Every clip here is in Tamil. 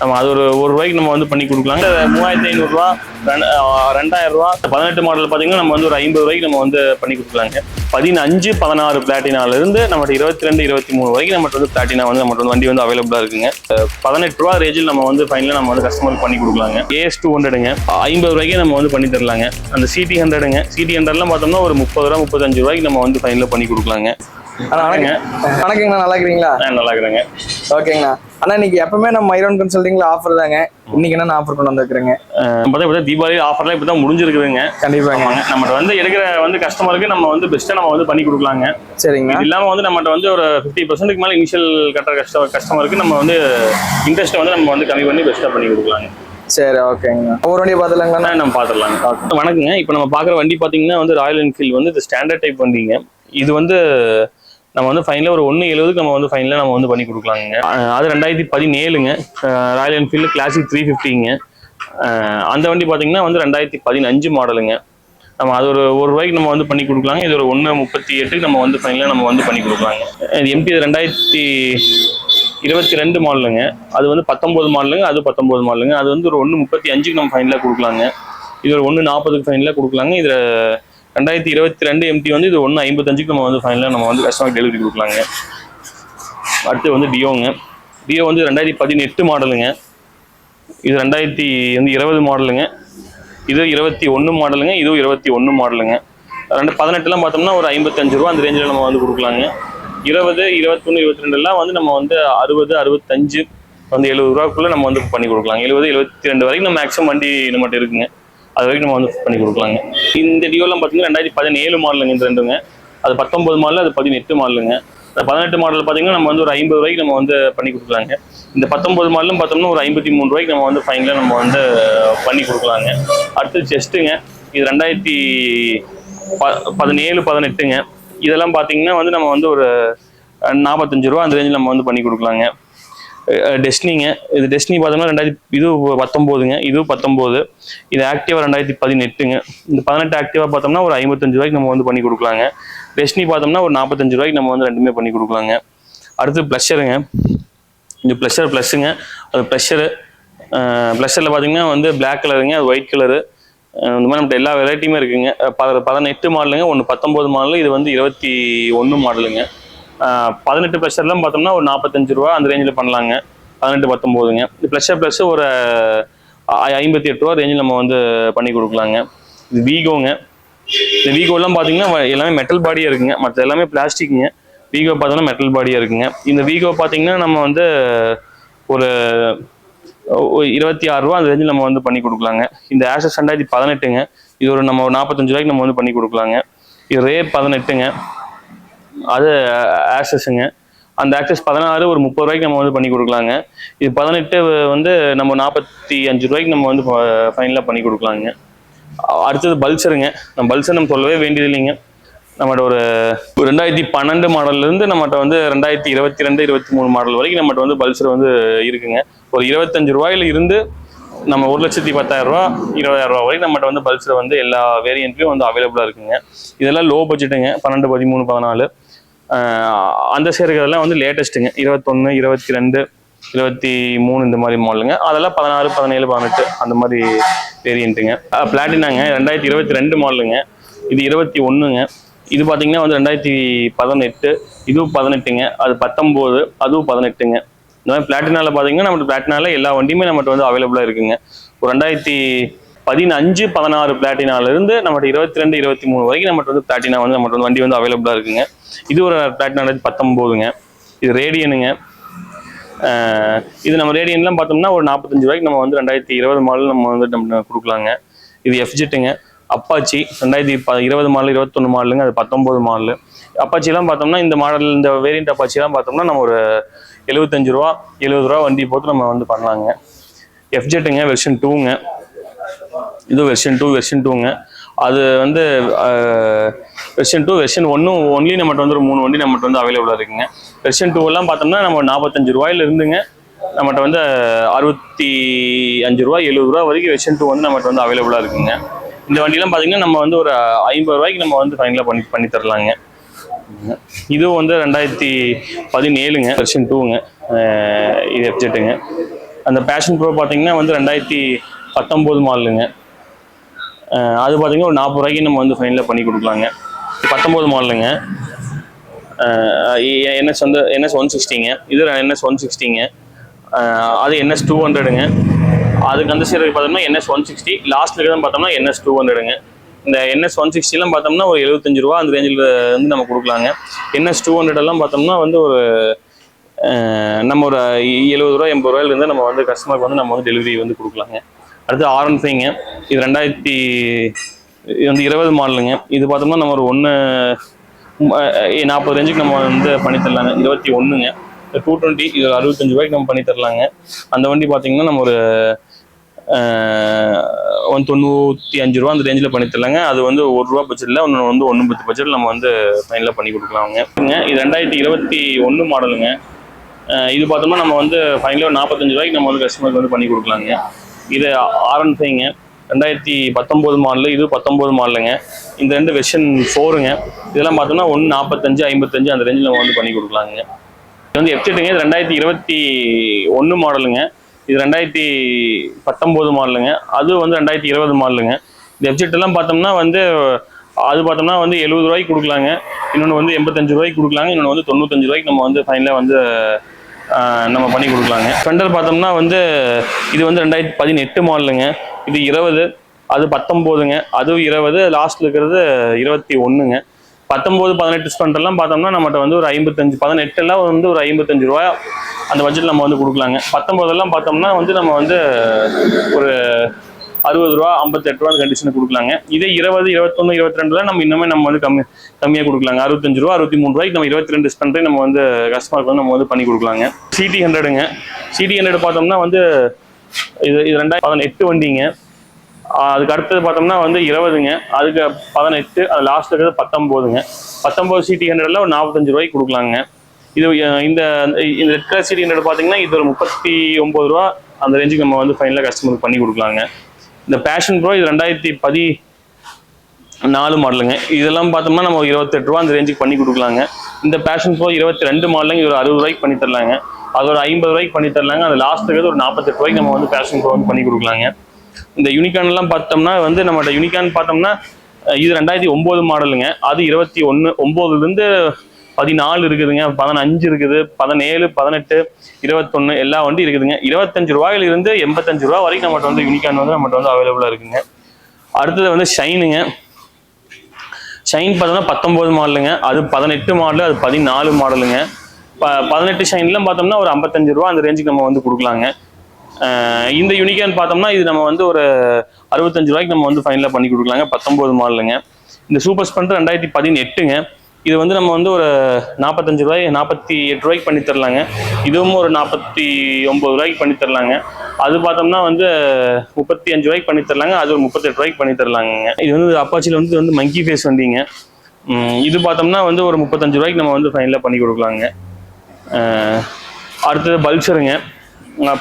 நம்ம அது ஒரு ரூபாய்க்கு நம்ம வந்து பண்ணி கொடுக்கலாங்க. 3500 2000 18 மாடல் பார்த்தீங்கன்னா நம்ம வந்து ஒரு 50 ரூபாய்க்கு நம்ம வந்து பண்ணி கொடுக்கலாங்க. 15 16 பிளாட்டினால இருந்து நம்ம 22 23 வரைக்கும் நம்ம வந்து பிளாட்டினா வந்து நம்ம வந்து வண்டி வந்து அவைலபிளா இருக்குங்க. 18 ரூபா ரேஞ்சில் நம்ம வந்து ஃபைனலாக நம்ம வந்து கஸ்டமருக்கு பண்ணி கொடுக்கலாங்க. AS 200ங்க 50 ரூபாய்க்கு நம்ம வந்து பண்ணி தரலாங்க. அந்த CT 100ங்க CT 100லாம் பார்த்தோம்னா ஒரு 30 ரூபா 35 ரூபாய்க்கு நம்ம வந்து ஃபைனலாக பண்ணி கொடுக்கலாங்க. வணக்கங்கண்ணா, நல்லா இருக்கிறீங்களா? நல்லா இருக்கிறேங்க. ஓகேங்கண்ணா. அண்ணா இன்னைக்கு எப்பவுமே நம்ம ஐரான் கன்சல்டிங்ல ஆஃபர் தாங்க. இன்னைக்கு என்ன ஆஃபர் கொண்டு வந்திருக்கிறேங்க? பார்த்தா தீபாவளி ஆஃபர்லாம் இப்போ தான் முடிஞ்சிருக்குதுங்க. கண்டிப்பாங்க. நம்ம வந்து எடுக்கிற வந்து கஸ்டமருக்கு நம்ம வந்து பெஸ்ட்டாக நம்ம வந்து பண்ணி கொடுக்கலாங்க. சரிங்க. இது இல்லாமல் வந்து நம்மகிட்ட வந்து ஒரு 50% மேலே இனிஷியல் கட்டுற கஸ்டமருக்கு நம்ம வந்து இன்ட்ரெஸ்ட்டை வந்து நம்ம வந்து கம்மி பண்ணி பெஸ்ட்டாக பண்ணி கொடுக்கலாங்க. சரி, ஓகேங்க. ஒரு வண்டியை பார்த்துலாங்களா? நம்ம பார்த்துடலாங்க. வணக்கங்க. இப்போ நம்ம பார்க்குற வண்டி பார்த்தீங்கன்னா வந்து ராயல் என்ஃபீல்டு வந்து இது ஸ்டாண்டர்ட் டைப் வண்டிங்க. இது வந்து நம்ம வந்து ஃபைனலாக ஒரு 170க்கு நம்ம வந்து ஃபைனலாக நம்ம வந்து பண்ணி கொடுக்கலாங்க. அது 2017ங்க ராயல் என்ஃபீல்டு கிளாசிக் 350ங்க. அந்த வண்டி பார்த்தீங்கன்னா வந்து 2015 மாடலுங்க. நம்ம அது ஒரு ரூபாய்க்கு நம்ம வந்து பண்ணி கொடுக்கலாங்க. இது ஒரு 138க்கு நம்ம வந்து ஃபைனலாக நம்ம வந்து பண்ணி கொடுக்கலாங்க. இது MP 2022 மாடலுங்க. அது வந்து 19 மாடலுங்க. அது 19 மாடலுங்க. அது வந்து ஒரு 135க்கு நம்ம ஃபைனலாக கொடுக்கலாங்க. இது ஒரு 140க்கு ஃபைனலாக கொடுக்கலாங்க. இதில் 2022 MT வந்து இது 155க்கு நம்ம வந்து ஃபைனலாக நம்ம வந்து கஸ்டமர் டெலிவரி கொடுக்கலாங்க. அடுத்து வந்து டியோங்க. டியோ வந்து 2018 மாடலுங்க. இது 2020 மாடலுங்க. இது 21 மாடலுங்க. இதுவும் 21 மாடலுங்க. 18லாம் பார்த்தோம்னா ஒரு 55 ரூபா அந்த ரேஞ்சில் நம்ம வந்து கொடுக்கலாங்க. 20 21 22 வந்து நம்ம வந்து 60 65 வந்து 70 ரூபாக்குள்ளே நம்ம வந்து பண்ணி கொடுக்கலாங்க. 70 72 வரைக்கும் நம்ம மேக்ஸிமம் வண்டி நம்மகிட்ட இருக்குங்க. அது வரைக்கும் நம்ம வந்து பண்ணி கொடுக்கலாங்க. இந்த டியோலாம் பார்த்தீங்கன்னா 2017 மாடலுங்க. இந்த ரெண்டுங்க. அது 19 மாடல், அது 18 மாடலுங்க. 18 மாடல் பார்த்தீங்கன்னா நம்ம வந்து ஒரு 50 ரூபாய்க்கு நம்ம வந்து பண்ணி கொடுக்கலாங்க. இந்த 19 மாடலும் பார்த்தோம்னா ஒரு 53 ரூபாய்க்கு நம்ம வந்து ஃபைனலாக நம்ம வந்து பண்ணி கொடுக்கலாங்க. அடுத்து செஸ்ட்டுங்க. இது 2017 18ங்க. இதெல்லாம் பார்த்தீங்கன்னா வந்து நம்ம வந்து ஒரு 45 ரூபா அந்த ரேஞ்சில் நம்ம வந்து பண்ணி கொடுக்கலாங்க. டெஸ்னிங்க. இது டெஸ்னி பார்த்தோம்னா இது 19ங்க. இது 19. இது ஆக்டிவா 2018ங்க. இந்த 18 ஆக்டிவா பார்த்தோம்னா ஒரு 55 ரூபாய்க்கு நம்ம வந்து பண்ணி கொடுக்கலாங்க. டெஸ்னி பார்த்தோம்னா ஒரு 45 ரூபாய்க்கு நம்ம வந்து ரெண்டுமே பண்ணி கொடுக்கலாங்க. அடுத்து ப்ளஷருங்க. இந்த ப்ளஷர் ப்ளஸ்ஸுங்க. அது ப்ளஷரில் பார்த்தீங்கன்னா வந்து பிளாக் கலருங்க, அது ஒயிட் கலரு. இந்த மாதிரி நம்மகிட்ட எல்லா வெரைட்டியுமே இருக்குங்க. 18 மாடலுங்க. ஒன்று 19 மாடலு. இது வந்து 21 மாடலுங்க. 18 ப்ளஷர்லாம் பார்த்தோம்னா ஒரு 45 ரூபா அந்த ரேஞ்சில் பண்ணலாங்க. 18 19ங்க. இந்த ப்ளஸ் ஒரு 58 ரூபா ரேஞ்சில் நம்ம வந்து பண்ணி கொடுக்கலாங்க. இது வீகோங்க. இந்த வீகோலாம் பார்த்தீங்கன்னா எல்லாமே மெட்டல் பாடியாக இருக்குங்க. மற்ற எல்லாமே பிளாஸ்டிக்குங்க. வீகோ பார்த்தோம்னா மெட்டல் பாடியாக இருக்குங்க. இந்த வீகோ பார்த்தீங்கன்னா நம்ம வந்து ஒரு 26 ரூபா அந்த ரேஞ்சில் நம்ம வந்து பண்ணி கொடுக்கலாங்க. இந்த ஆஷஸ் 2018ங்க. இது ஒரு நம்ம 45 ரூபாய்க்கு நம்ம வந்து பண்ணி கொடுக்கலாங்க. இது ரே 18ங்க. அது ஆக்சஸுங்க. அந்த ஆக்சஸ் 16 ஒரு 30 ரூபாய்க்கு நம்ம வந்து பண்ணி கொடுக்கலாங்க. இது 18 வந்து நம்ம 45 ரூபாய்க்கு நம்ம வந்து ஃபைனலாக பண்ணி கொடுக்கலாங்க. அடுத்தது பல்சருங்க. பல்சர் நம்ம சொல்லவே வேண்டியது இல்லைங்க. நம்மகிட்ட ஒரு 2012 மாடல்லேருந்து நம்மகிட்ட வந்து 2022 23 மாடல் வரைக்கும் நம்மகிட்ட வந்து பல்சர் வந்து இருக்குங்க. ஒரு 25 ரூபாயில இருந்து நம்ம 1,10,000 ரூபா 20,000 ரூபா வரைக்கும் நம்மகிட்ட வந்து பல்சர் வந்து எல்லா வேரியண்ட்லையும் வந்து அவைலபிளாக இருக்குங்க. இதெல்லாம் லோ பட்ஜெட்டுங்க. 12 13 14 அந்த சேர்க்கிறதெல்லாம் வந்து லேட்டஸ்ட்டுங்க. 21 22 23 இந்த மாதிரி மாடலுங்க. அதெல்லாம் 16 17 18 அந்த மாதிரி வேரியண்ட்டுங்க. பிளாட்டினாங்க 2022 மாடலுங்க. இது 21ங்க. இது பார்த்தீங்கன்னா வந்து 2018. இதுவும் 18ங்க. அது 19. அதுவும் 18ங்க. இந்த மாதிரி பிளாட்டினாவில் பார்த்தீங்கன்னா நம்ம பிளாட்டினாவில் எல்லா வண்டியுமே நம்மகிட்ட வந்து அவைலபிளாக இருக்குங்க. ஒரு 2015 16 பிளாட்டினாலிருந்து நம்மகிட்ட 22 23 வரைக்கும் நம்மகிட்ட வந்து பிளாட்டினா வந்து நம்மகிட்ட வந்து வண்டி வந்து அவைலபிளாக இருக்குங்க. இது ஒரு பிளாட்டினா 19ங்க. இது ரேடியனுங்க. இது நம்ம ரேடியன்லாம் பார்த்தோம்னா ஒரு 45 ரூபாய்க்கு நம்ம வந்து 2020 மாடல் நம்ம வந்து நம்ம கொடுக்கலாங்க. இது எஃப்ஜெட்டுங்க. அப்பாச்சி 2020 மாடல் 21 மாடலுங்க. அது 19 மாடலு. அப்பாச்சிலாம் பார்த்தோம்னா இந்த மாடல் இந்த வேரியண்ட் அப்பாச்சிலாம் பார்த்தோம்னா நம்ம ஒரு 75 ரூபா 70 ரூபா வண்டி போட்டு நம்ம வந்து பண்ணலாங்க. எஃப்ஜெட்டுங்க வெர்ஷன் 2ங்க. இது வெர்ஷன் 2ங்க. அது வந்து வெர்ஷன் 2 வெர்ஷன் 1 ஒன்லி நம்மகிட்ட வந்து ஒரு 3 வண்டி நம்மகிட்ட வந்து அவைலபிளாக இருக்குங்க. வெர்ஷன் 2 எல்லாம் பார்த்தோம்னா நம்ம 45 ரூபாயில இருந்துங்க நம்மகிட்ட வந்து 65 ரூபா 70 ரூபா வரைக்கும் வெர்ஷன் 2 வந்து நம்மகிட்ட வந்து அவைலபிளாக இருக்குங்க. இந்த வண்டியெல்லாம் பார்த்தீங்கன்னா நம்ம வந்து ஒரு 50 ரூபாய்க்கு நம்ம வந்து ஃபைனலாக பண்ணி தரலாங்க. இதுவும் வந்து 2017ங்க வெர்ஷன் 2ங்க. இது எஃப்ஜெட்டுங்க. அந்த பேஷன் ப்ரோ பார்த்தீங்கன்னா வந்து 2019 மாடலுங்க. அது பார்த்தீங்கன்னா ஒரு 40 ரூபாய்க்கு நம்ம வந்து ஃபைனலாக பண்ணி கொடுக்கலாங்க. 19 மாடலுங்க. என்எஸ் வந்து NS 160ங்க. இது NS 160ங்க. அது NS 200ங்க. அதுக்கு அந்த சைடு பார்த்தோம்னா NS 160. லாஸ்ட்ல தான் பார்த்தோம்னா NS 200ங்க. இந்த NS 160 பார்த்தோம்னா ஒரு 75 ரூபா அந்த ரேஞ்சில் வந்து நம்ம கொடுக்கலாங்க. NS 200 எல்லாம் பார்த்தோம்னா வந்து ஒரு நம்ம ஒரு 70 ரூபா 80 ரூபாயிலிருந்து நம்ம வந்து கஸ்டமருக்கு வந்து நம்ம வந்து டெலிவரி வந்து கொடுக்கலாங்க. அடுத்து R15ங்க. இது 2020 மாடலுங்க. இது பார்த்தோம்னா நம்ம ஒரு 40 ரேஞ்சுக்கு நம்ம வந்து பண்ணித்தரலாங்க. 21ங்க. 220 இது 65 ரூபாய்க்கு நம்ம பண்ணி தரலாங்க. அந்த வண்டி பார்த்தீங்கன்னா நம்ம ஒரு 95 ரூபா அந்த ரேஞ்சில் பண்ணி தரலாங்க. அது வந்து 1 ரூபா பட்ஜெட்டில் ஒன்று வந்து 1 பட்ஜெட்டில் நம்ம வந்து ஃபைனலாக பண்ணி கொடுக்கலாங்க. இது 2021 மாடலுங்க. இது பார்த்தோம்னா நம்ம வந்து ஃபைனலாக 45 ரூபாய்க்கு நம்ம வந்து கஸ்டமருக்கு வந்து பண்ணி கொடுக்கலாங்க. இது R15ங்க. 2019 மாடலு. இது 19 மாடலுங்க. இந்த ரெண்டு வெர்ஷன் 4ங்க. இதெல்லாம் பார்த்தோம்னா 145 55 அந்த ரேஞ்சில் நம்ம வந்து பண்ணி கொடுக்கலாங்க. இது வந்து F-Jetங்க. இது 2021 மாடலுங்க. இது 2019 மாடலுங்க. அது வந்து 2020 மாடலுங்க. இந்த F-Jet எல்லாம் பார்த்தோம்னா வந்து அது பார்த்தோம்னா வந்து 70 ரூபாய்க்கு கொடுக்கலாங்க. இன்னொன்று வந்து 85 ரூபாய்க்கு கொடுக்கலாங்க. இன்னொன்று வந்து 95 ரூபாய்க்கு நம்ம வந்து ஃபைனலாக வந்து நம்ம பண்ணி கொடுக்கலாங்க. ஸ்பெண்டர் பார்த்தோம்னா வந்து இது வந்து 2018 மாடலுங்க. இது 20, அது 19ங்க. அதுவும் 20, லாஸ்ட்ல இருக்கிறது 21ங்க. 19, 18 ஸ்பெண்டர்லாம் பார்த்தோம்னா நம்மகிட்ட வந்து ஒரு 55, 18 எல்லாம் வந்து ஒரு 55 ரூபா அந்த பட்ஜெட்டில் நம்ம வந்து கொடுக்கலாங்க. 19 எல்லாம் பார்த்தோம்னா வந்து நம்ம வந்து ஒரு 60 ரூபா 58 ரூபா கண்டிஷனை கொடுக்கலாங்க. இதே 20, 21, 22 நம்ம இன்னுமே நம்ம வந்து கம்மியாக கொடுக்கலாங்க. 65 ரூபா 63 ரூபாய்க்கு நம்ம 22 ஸ்பெண்டரை நம்ம வந்து கஸ்டமருக்கு வந்து நம்ம வந்து பண்ணி கொடுக்கலாங்க. CT100ங்க. CT100 பார்த்தோம்னா வந்து இது 2018 வண்டிங்க. அதுக்கு அடுத்தது பார்த்தோம்னா வந்து 20ங்க. அதுக்கு 18, அது லாஸ்ட்ல இருக்கிறது 19ங்க. 19 CT100ல ஒரு 45 ரூபாய்க்கு கொடுக்கலாங்க. இது இந்த ரெட் கலர் CT100 பார்த்தீங்கன்னா இது ஒரு 39 ரூபா அந்த ரேஞ்சுக்கு நம்ம வந்து ஃபைனலாக கஸ்டமருக்கு பண்ணி கொடுக்கலாங்க. இந்த பேஷன் ப்ரோ இது 2014 மாடலுங்க. இதெல்லாம் பார்த்தோம்னா நம்ம 28 ரூபா அந்த ரேஞ்சுக்கு பண்ணி கொடுக்கலாங்க. இந்த பேஷன் ப்ரோ 22 மாடலுங்க. இது ஒரு 60 ரூபாய்க்கு பண்ணி தரலாங்க. அது ஒரு 50 ரூபாய்க்கு பண்ணி தரலாங்க. அது லாஸ்ட்டுக்கு ஒரு 48 ரூபாய்க்கு நம்ம வந்து பேஷன் ப்ரோ வந்து பண்ணி கொடுக்கலாங்க. இந்த யூனிகான் எல்லாம் பார்த்தோம்னா வந்து நம்மகிட்ட யூனிகான் பார்த்தோம்னா இது 2009 மாடலுங்க. அது 9லேருந்து 14 இருக்குதுங்க, 15 இருக்குது, 17, 18, 21 எல்லா வண்டி இருக்குதுங்க. 25 ரூபாயிலிருந்து 85 ரூபா வரைக்கும் நம்மகிட்ட வந்து யூனிகான் வந்து நம்மகிட்ட வந்து அவைலபிளாக இருக்குங்க. அடுத்தது வந்து ஷைனுங்க. ஷைன் பார்த்தோம்னா 19 மாடலுங்க. அது 18 மாடலு, அது 14 மாடலுங்க. 18 ஷைன்லாம் பார்த்தோம்னா ஒரு 55 ரூபா அந்த ரேஞ்சுக்கு நம்ம வந்து கொடுக்கலாங்க. இந்த யூனிகான் பார்த்தோம்னா இது நம்ம வந்து ஒரு 65 ரூபாய்க்கு நம்ம வந்து ஃபைனலாக பண்ணி கொடுக்கலாங்க. 19 மாடலுங்க. இந்த சூப்பர் ஸ்பெண்டர் 2018ங்க. இது வந்து நம்ம வந்து ஒரு 48 ரூபாய்க்கு பண்ணி தரலாங்க. இதுவும் ஒரு 49 ரூபாய்க்கு பண்ணி தரலாங்க. அது பார்த்தோம்னா வந்து 35 ரூபாய்க்கு பண்ணி தரலாங்க. அது ஒரு 38 ரூபாய்க்கு பண்ணி தரலாங்க. இது வந்து அப்பாச்சியில் வந்து மங்கி ஃபேஸ் வண்டிங்க. இது பார்த்தோம்னா வந்து ஒரு 35 ரூபாய்க்கு நம்ம வந்து ஃபைனலாக பண்ணி கொடுக்கலாங்க. அடுத்தது பல்சருங்க.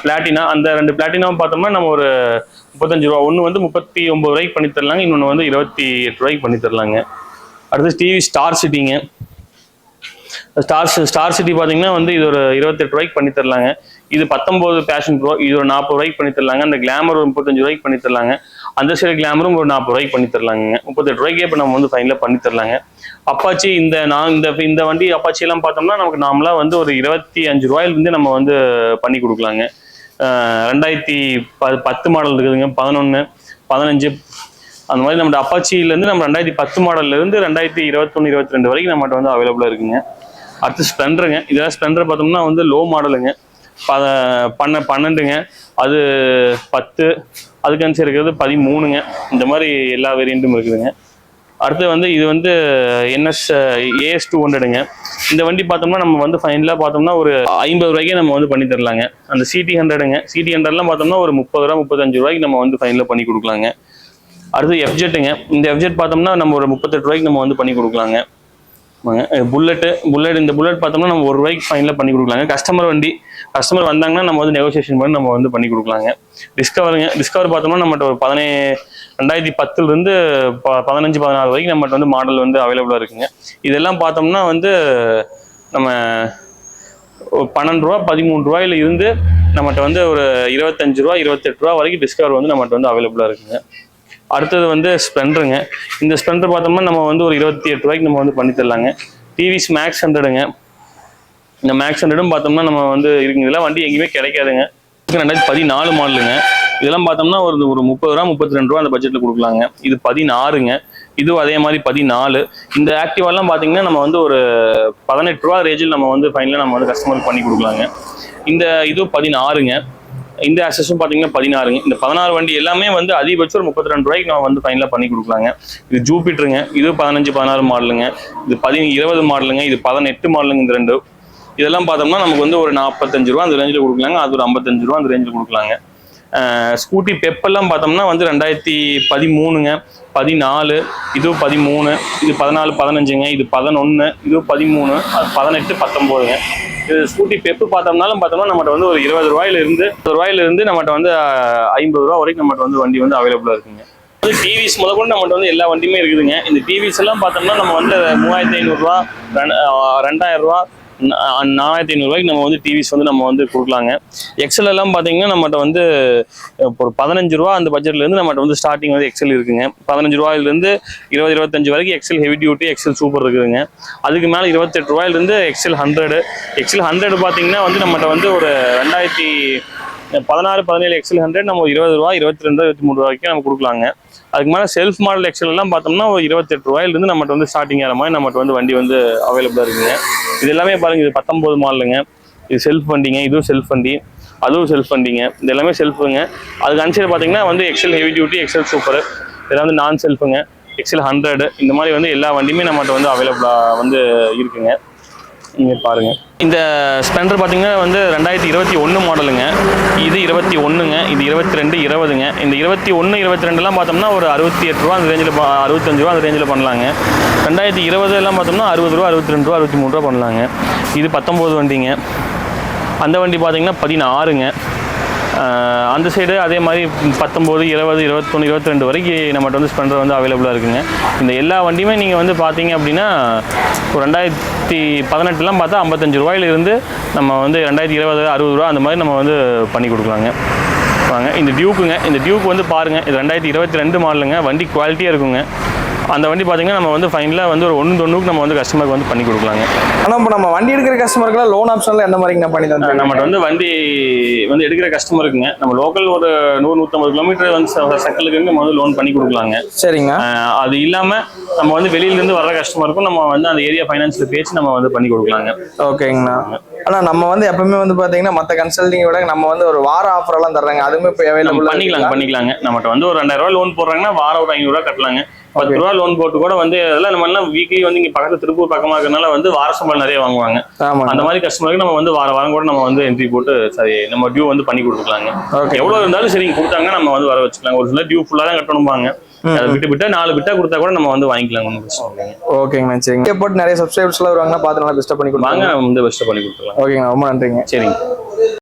பிளாட்டினா. அந்த 2 பிளாட்டினாவும் பார்த்தோம்னா நம்ம ஒரு 35 ரூபா. ஒன்று வந்து 39 ரூபாய்க்கு பண்ணி தரலாங்க. இன்னொன்று வந்து 28 ரூபாய்க்கு பண்ணி தரலாங்க. அடுத்து டிவி ஸ்டார் சிட்டிங்க. ஸ்டார் சிட்டி பார்த்தீங்கன்னா வந்து இது ஒரு 28 ரூபாய்க்கு பண்ணி தரலாங்க. இது 19 பேஷன் ப்ரோ. இது ஒரு 40 ரூபாய்க்கு பண்ணி தரலாங்க. அந்த கிளாமர் ஒரு 35 ரூபாய்க்கு பண்ணி தரலாங்க. அந்த சைடு கிளாமரும் ஒரு 40 ரூபாய்க்கு பண்ணி தரலாங்க. 38 ரூபாய்க்கே இப்போ நம்ம வந்து ஃபைனலாக பண்ணி தரலாங்க. அப்பாச்சி இந்த வண்டி அப்பாச்சி எல்லாம் பார்த்தோம்னா நமக்கு நாமளாக வந்து ஒரு 25 ரூபாயிலிருந்து நம்ம வந்து பண்ணி கொடுக்கலாங்க. 2010 மாடல் இருக்குதுங்க, 11, 15 அந்த மாதிரி நம்ம அப்பாச்சியிலேருந்து நம்ம 2010 மாடல்லேருந்து 2021, 22 வரைக்கும் நம்மகிட்ட வந்து அவைலபிளாக இருக்குங்க. அடுத்து ஸ்ப்ளெண்டருங்க. இதெல்லாம் ஸ்ப்ளெண்டர் பார்த்தோம்னா வந்து லோ மாடலுங்க. 12ங்க. அது 10, அதுக்கு அனுசரி இருக்கிறது 13ங்க. இந்த மாதிரி எல்லா வேரியண்ட்டும் இருக்குதுங்க. அடுத்து வந்து இது வந்து NS AS 200ங்க. இந்த வண்டி பார்த்தோம்னா நம்ம வந்து ஃபைனலாக பார்த்தோம்னா ஒரு 50 ரூபாய்க்கே நம்ம வந்து பண்ணி தரலாங்க. அந்த CT100ங்க. CT100லாம் பார்த்தோம்னா ஒரு 30 ரூபா 35 ரூபாய்க்கு நம்ம வந்து ஃபைனலாக பண்ணி கொடுக்கலாங்க. அடுத்து F-Jetங்க. இந்த F-Jet பார்த்தோம்னா நம்ம ஒரு 38 ரூபாய்க்கு நம்ம வந்து பண்ணி கொடுக்கலாங்க. புல்லட் இந்த புல்லட் பார்த்தோம்னா நம்ம 1 ரூபாய்க்கு ஃபைனலாக பண்ணி கொடுக்கலாங்க. கஸ்டமர் வந்தாங்கன்னா நம்ம வந்து நெகோசியேஷன் பண்ணி நம்ம வந்து பண்ணி கொடுக்கலாங்க. டிஸ்கவர் பார்த்தோம்னா நம்மகிட்ட ஒரு 2010லேருந்து 15, 16 வரைக்கும் நம்மகிட்ட வந்து மாடல் வந்து அவைலபிளாக இருக்குங்க. இதெல்லாம் பார்த்தோம்னா வந்து நம்ம 12 ரூபா 13 ரூபாயில இருந்து நம்மகிட்ட வந்து ஒரு 25 ரூபா 28 ரூபா வரைக்கும் டிஸ்கவர் வந்து நம்மகிட்ட வந்து அவைலபிளா இருக்குங்க. அடுத்தது வந்து ஸ்ப்ளெண்டருங்க. இந்த ஸ்ப்ளெண்டர் பார்த்தோம்னா நம்ம வந்து ஒரு 28 ரூபாய்க்கு நம்ம வந்து பண்ணி தரலாங்க. TVS maths 100ங்க. இந்த மேக்ஸ் 100ம் பார்த்தோம்னா நம்ம வந்து இருக்குங்க. இதெல்லாம் வண்டி எங்கேயுமே கிடைக்காதுங்க. 2014 மாடலுங்க. இதெல்லாம் பார்த்தோம்னா ஒரு 30 ரூபா 32 ரூபா அந்த பட்ஜெட்டில் கொடுக்கலாங்க. இது 16ங்க. இதுவும் அதே மாதிரி 14. இந்த ஆக்டிவாலாம் பார்த்தீங்கன்னா நம்ம வந்து ஒரு 18 ரூபா ரேஞ்சில் நம்ம வந்து ஃபைனலாக நம்ம வந்து கஸ்டமருக்கு பண்ணி கொடுக்கலாங்க. இந்த இதுவும் 16ங்க. இந்த ஆக்சஸும் பார்த்தீங்கன்னா 16ங்க. இந்த 16 வண்டி எல்லாமே வந்து அதிகபட்சம் ஒரு 32 ரூபாய்க்கு நம்ம வந்து ஃபைனலாக பண்ணி கொடுக்கலாங்க. இது ஜூபிட்டருங்க. இது 15 16 மாடலுங்க. இது 20 மாடலுங்க. இது 18 மாடலுங்க. இந்த ரெண்டு இதெல்லாம் பார்த்தோம்னா நமக்கு வந்து ஒரு 45 ரூபா அந்த ரேஞ்சில் கொடுக்கலாங்க. அது ஒரு 55 ரூபா அந்த ரேஞ்சில் கொடுக்கலாங்க. ஸ்கூட்டி பெப்பெல்லாம் பார்த்தோம்னா வந்து 2013ங்க. 14, இது 13, இது 14 15ங்க. இது 11, இது 13, அது 18 19ங்க. இது ஸ்கூட்டி பெப்பு பார்த்தோம்னா நம்மகிட்ட வந்து ஒரு 20 ரூபாயிலிருந்து நம்மகிட்ட வந்து 50 ரூபா வரைக்கும் நம்மகிட்ட வந்து வண்டி வந்து அவைலபிளா இருக்குங்க. டிவிஎஸ் முதல் கூட நம்மகிட்ட வந்து எல்லா வண்டியுமே இருக்குதுங்க. இந்த டிவிஎஸ் எல்லாம் பார்த்தோம்னா நம்ம வந்து 3500 ரூபா 2000 ரூபா 4500 ரூபாய்க்கு நம்ம வந்து டிவிஎஸ் வந்து நம்ம வந்து கொடுக்கலாங்க. எக்ஸல் எல்லாம் பார்த்தீங்கன்னா நம்மகிட்ட வந்து ஒரு 15 ரூபா அந்த பட்ஜெட்ல இருந்து நம்மகிட்ட வந்து ஸ்டார்டிங் வந்து எக்ஸல் இருக்குங்க. 15 ரூபாயிலிருந்து 20 25 வரைக்கும் XL heavy duty XL super இருக்குதுங்க. அதுக்கு மேலே 28 ரூபாயிலிருந்து எக்ஸல் 100 பார்த்தீங்கன்னா வந்து நம்மகிட்ட வந்து ஒரு 2016 17 எக்ஸல் 100 நம்ம 20 ரூபா 22 23 ரூபாய்க்கு நம்ம கொடுக்கலாங்க. அதுக்கு மேலே செல்ஃப் மாடல் எக்ஸல் எல்லாம் பார்த்தோம்னா ஒரு 28 ரூபாயிலிருந்து நம்மகிட்ட வந்து ஸ்டார்டிங் ஆகிற மாதிரி நம்மகிட்ட வந்து வண்டி வந்து அவைலபிளாக இருக்குங்க. இது எல்லாமே பாருங்க, இது 19 மாடலுங்க. இது செல்ஃப் வண்டிங்க. இதுவும் செல்ஃப் வண்டி, அதுவும் செல்ஃப் வண்டிங்க. இது எல்லாமே செல்ஃபுங்க. அதுக்கு அன்சைடு பார்த்தீங்கன்னா வந்து XL heavy duty XL super, இதெல்லாம் வந்து நான் செல்ஃபுங்க. எக்ஸல் 100 இந்த மாதிரி வந்து எல்லா வண்டியுமே நம்மகிட்ட வந்து அவைலபிளாக வந்து இருக்குங்க. நீங்கள் பாருங்கள். இந்த ஸ்ப்ளெண்டர் பார்த்தீங்கன்னா வந்து 2021 மாடலுங்க. இது 21ங்க. இது 22 20ங்க. இந்த 21 22லாம் பார்த்தோம்னா ஒரு 68 ரூபா அந்த ரேஞ்சில் 65 ரூபா அந்த ரேஞ்சில் பண்ணலாங்க. 2020 எல்லாம் பார்த்தோம்னா 60 ரூபா 62 ரூபா 63 ரூபா பண்ணலாங்க. இது 19 வண்டிங்க. அந்த வண்டி பார்த்தீங்கன்னா 16ங்க. அந்த சைடு அதே மாதிரி 19 20 21 22 வரைக்கும் நம்மகிட்ட வந்து ஸ்ப்ளெண்டர் வந்து அவைலபிளாக இருக்குங்க. இந்த எல்லா வண்டியுமே நீங்கள் வந்து பார்த்தீங்க அப்படின்னா ஒரு 2018லாம் பார்த்தா 55 ரூபாயிலிருந்து நம்ம வந்து 2020 60 ரூபா அந்த மாதிரி நம்ம வந்து பண்ணி கொடுக்கலாங்க. வாங்க இந்த டியூக்குங்க. இந்த டியூக் வந்து பாருங்கள், இது 2022 மாடலுங்க. வண்டி குவாலிட்டியாக இருக்குங்க. அந்த வண்டி பார்த்தீங்கன்னா நம்ம வந்து ஃபைனலாக வந்து ஒரு 1.90க்கு நம்ம வந்து கஸ்டமருக்கு வந்து பண்ணி கொடுக்கலாங்க. ஆனால் இப்போ நம்ம வண்டி எடுக்கிற கஸ்டமருக்குலாம் லோன் ஆப்ஷனில் எந்த மாதிரி நான் பண்ணி தந்தேன்? நம்மகிட்ட வந்து வண்டி வந்து எடுக்கிற கஸ்டமருக்குங்க நம்ம லோக்கல் ஒரு 100-150 கிலோமீட்டர் வந்து சர்க்கிளுக்கு நம்ம வந்து லோன் பண்ணி கொடுக்கலாங்க. சரிங்க. அது இல்லாமல் நம்ம வந்து வெளியிலேருந்து வர்ற கஸ்டமருக்கும் நம்ம வந்து அந்த ஏரியா ஃபைனான்ஸில் பேசி நம்ம வந்து பண்ணி கொடுக்கலாங்க. ஓகேங்கண்ணா. ஆனால் நம்ம வந்து எப்பவுமே வந்து பார்த்தீங்கன்னா மற்ற கன்சல்டிங் விட நம்ம வந்து ஒரு வார ஆஃபர் எல்லாம் தர்றாங்க. அதுவுமே இப்போ அவைலபிள் பண்ணிக்கலாங்க. நம்மகிட்ட வந்து ஒரு 2000 ரூபா லோன் போடுறாங்கன்னா வாரம் ஒரு 500 ரூபா கட்டலாங்க. 10 ரூபா லோன் போட்டு கூட வந்து அதெல்லாம் நம்ம எல்லாம் வீக்லி வந்து இங்க பக்கத்துல திருப்பூர் பக்கமா இருக்கனால வந்து வார சம்பளம் நிறைய வாங்குவாங்க. அந்த மாதிரி கஸ்டமருக்கு நம்ம வந்து வாரம் கூட நம்ம வந்து என்ட்ரி போட்டு சரி நம்ம டியூ வந்து பண்ணி கொடுத்துக்கலாங்க. எவ்வளவு இருந்தாலும் சரி கொடுத்தாங்க நம்ம வந்து வர வச்சுக்கலாம். ஒரு சில டியூ ஃபுல்லா தான் கட்டணும்பாங்க. விட்டு 4 பிட்டா கொடுத்தா கூட நம்ம வந்து வாங்கிக்கலாம். ஓகேங்கண்ணா. சரிங்க. போட்டு நிறைய சப்ஸ்கிரைபர்ஸ் எல்லாம் வருவாங்கன்னா பார்த்து நல்லா பெஸ்ட்டாக பண்ணி கொடுப்பாங்க. வந்து பெஸ்ட்டாக பண்ணி கொடுத்துக்கலாம். ஓகேங்கண்ணா, ரொம்ப நன்றிங்க. சரிங்க.